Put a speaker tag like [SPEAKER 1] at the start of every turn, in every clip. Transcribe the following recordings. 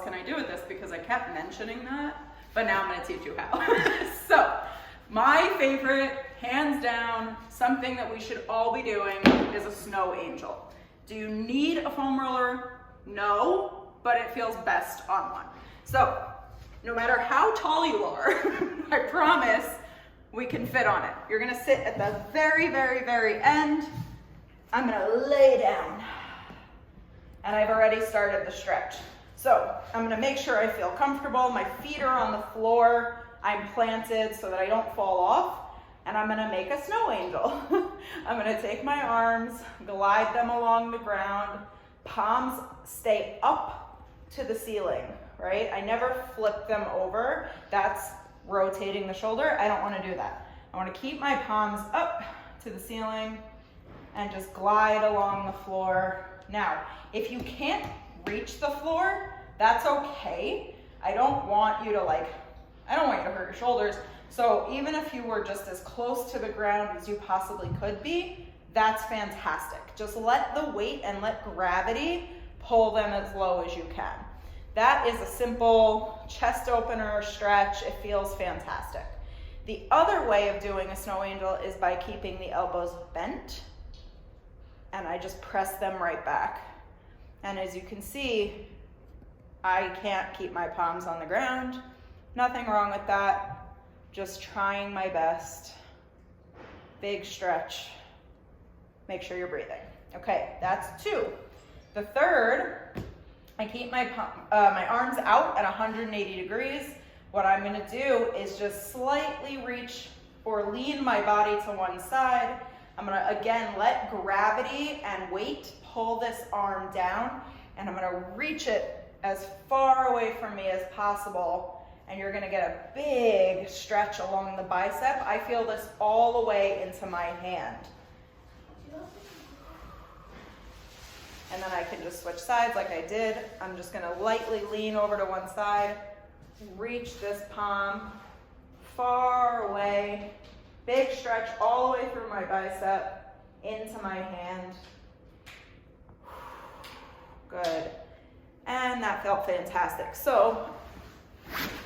[SPEAKER 1] can I do with this? Because I kept mentioning that, but now I'm gonna teach you how. So, my favorite, hands down, something that we should all be doing is a snow angel. Do you need a foam roller? No, but it feels best on one. So, no matter how tall you are, I promise we can fit on it. You're gonna sit at the very, very, very end. I'm gonna lay down. And I've already started the stretch. So I'm gonna make sure I feel comfortable. My feet are on the floor. I'm planted so that I don't fall off. And I'm gonna make a snow angel. I'm gonna take my arms, glide them along the ground. Palms stay up to the ceiling, right? I never flip them over. That's rotating the shoulder. I don't wanna do that. I wanna keep my palms up to the ceiling and just glide along the floor. Now, if you can't reach the floor, that's okay. I don't want you to hurt your shoulders. So even if you were just as close to the ground as you possibly could be, that's fantastic. Just let the weight and let gravity pull them as low as you can. That is a simple chest opener stretch. It feels fantastic. The other way of doing a snow angel is by keeping the elbows bent, and I just press them right back. And as you can see, I can't keep my palms on the ground. Nothing wrong with that. Just trying my best. Big stretch. Make sure you're breathing. Okay, that's 2. The third, I keep my arms out at 180 degrees. What I'm gonna do is just slightly reach or lean my body to one side. I'm gonna, again, let gravity and weight pull this arm down, and I'm gonna reach it as far away from me as possible, and you're gonna get a big stretch along the bicep. I feel this all the way into my hand. And then I can just switch sides like I did. I'm just gonna lightly lean over to one side, reach this palm far away, big stretch all the way through my bicep, into my hand. Good. And that felt fantastic. So,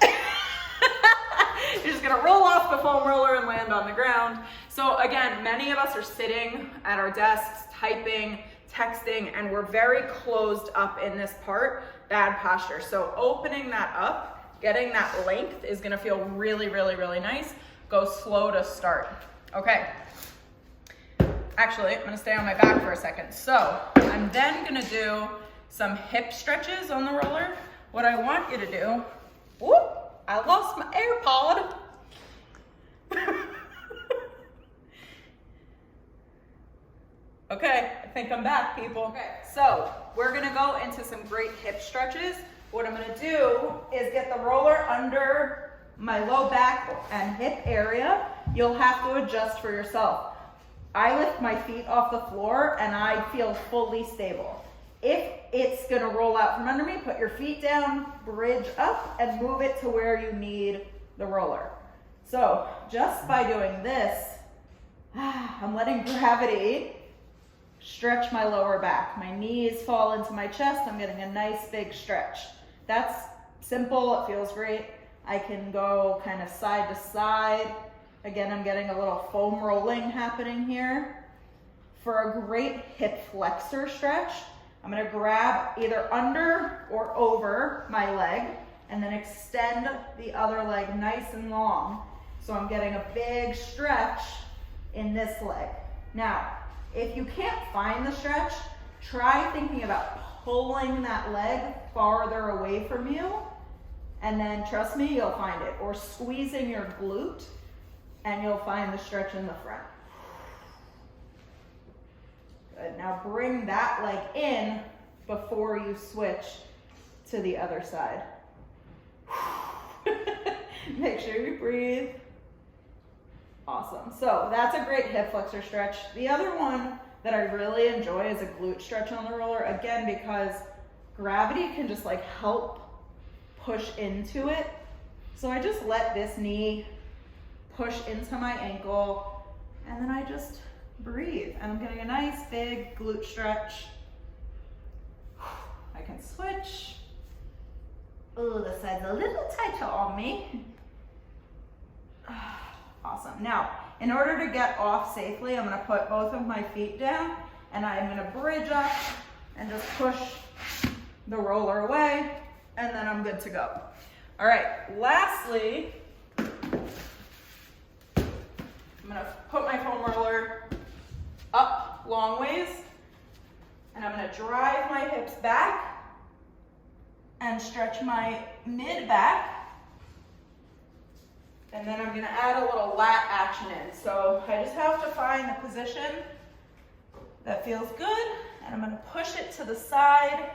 [SPEAKER 1] you're just gonna roll off the foam roller and land on the ground. So again, many of us are sitting at our desks, typing, texting, and we're very closed up in this part, bad posture. So opening that up, getting that length is gonna feel really, really, really nice. Go slow to start. Okay. Actually, I'm gonna stay on my back for a second. So I'm then gonna do some hip stretches on the roller. What I want you to do, whoop, I lost my AirPod. Okay, I think I'm back, people. Okay, so we're gonna go into some great hip stretches. What I'm gonna do is get the roller under my low back and hip area. You'll have to adjust for yourself. I lift my feet off the floor and I feel fully stable. If it's gonna roll out from under me, put your feet down, bridge up, and move it to where you need the roller. So just by doing this, I'm letting gravity stretch my lower back. My knees fall into my chest. I'm getting a nice big stretch. That's simple, it feels great. I can go kind of side to side. Again, I'm getting a little foam rolling happening here. For a great hip flexor stretch, I'm gonna grab either under or over my leg and then extend the other leg nice and long. So I'm getting a big stretch in this leg. Now, if you can't find the stretch, try thinking about pulling that leg farther away from you, and then trust me, you'll find it. Or squeezing your glute, and you'll find the stretch in the front. Good, now bring that leg in before you switch to the other side. Make sure you breathe. Awesome. So that's a great hip flexor stretch. The other one that I really enjoy is a glute stretch on the roller, again, because gravity can just like help push into it. So I just let this knee push into my ankle, and then I just breathe. And I'm getting a nice big glute stretch. I can switch. Oh, this side's a little tighter on me. Awesome. Now, in order to get off safely, I'm gonna put both of my feet down and I'm gonna bridge up and just push the roller away, and then I'm good to go. All right, lastly, I'm gonna put my foam roller up long ways, and I'm gonna drive my hips back and stretch my mid back. And then I'm gonna add a little lat action in. So I just have to find a position that feels good, and I'm gonna push it to the side.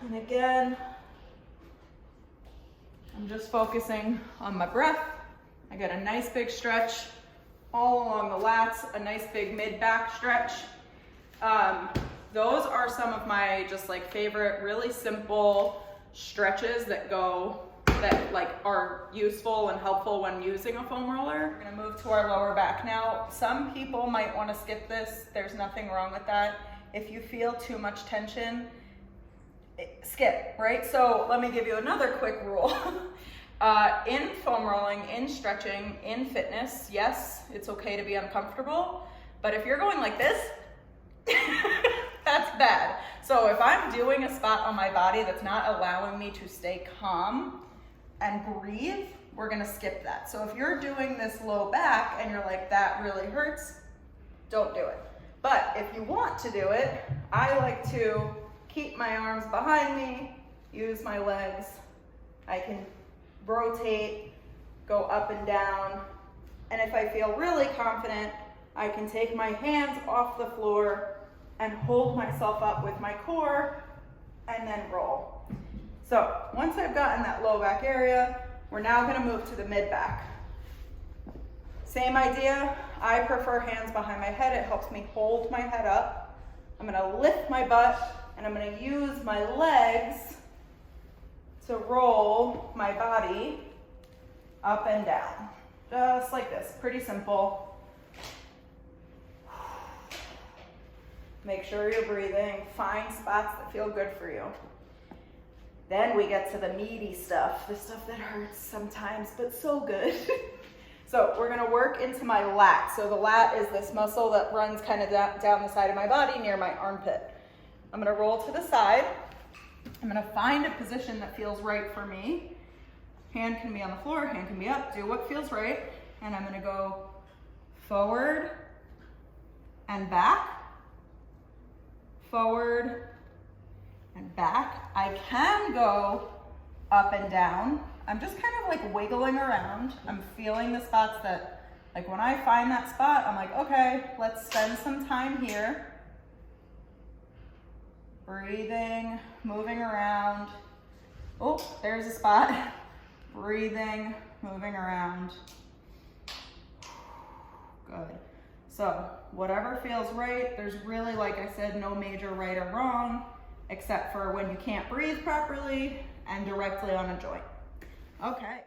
[SPEAKER 1] And again, I'm just focusing on my breath. I get a nice big stretch all along the lats, a nice big mid-back stretch. Those are some of my just like favorite, really simple stretches that are useful and helpful when using a foam roller. We're gonna move to our lower back now. Some people might wanna skip this. There's nothing wrong with that. If you feel too much tension, skip, right? So let me give you another quick rule. In foam rolling, in stretching, in fitness, yes, it's okay to be uncomfortable, but if you're going like this, that's bad. So if I'm doing a spot on my body that's not allowing me to stay calm and breathe, we're gonna skip that. So if you're doing this low back and you're like, that really hurts, don't do it. But if you want to do it, I like to keep my arms behind me, use my legs. I can rotate, go up and down. And if I feel really confident, I can take my hands off the floor and hold myself up with my core and then roll. So once I've gotten that low back area, we're now gonna move to the mid back. Same idea, I prefer hands behind my head. It helps me hold my head up. I'm gonna lift my butt and I'm gonna use my legs to roll my body up and down. Just like this, pretty simple. Make sure you're breathing, find spots that feel good for you. Then we get to the meaty stuff, the stuff that hurts sometimes, but so good. So we're gonna work into my lat. So the lat is this muscle that runs kind of down the side of my body near my armpit. I'm gonna roll to the side. I'm gonna find a position that feels right for me. Hand can be on the floor, hand can be up, do what feels right. And I'm gonna go forward and back, forward and back. I can go up and down. I'm just kind of like wiggling around. I'm feeling the spots that, like when I find that spot, I'm like, okay, let's spend some time here. Breathing, moving around. Oh, there's a spot. Breathing, moving around. Good. So whatever feels right, there's really, like I said, no major right or wrong, except for when you can't breathe properly and directly on a joint. Okay.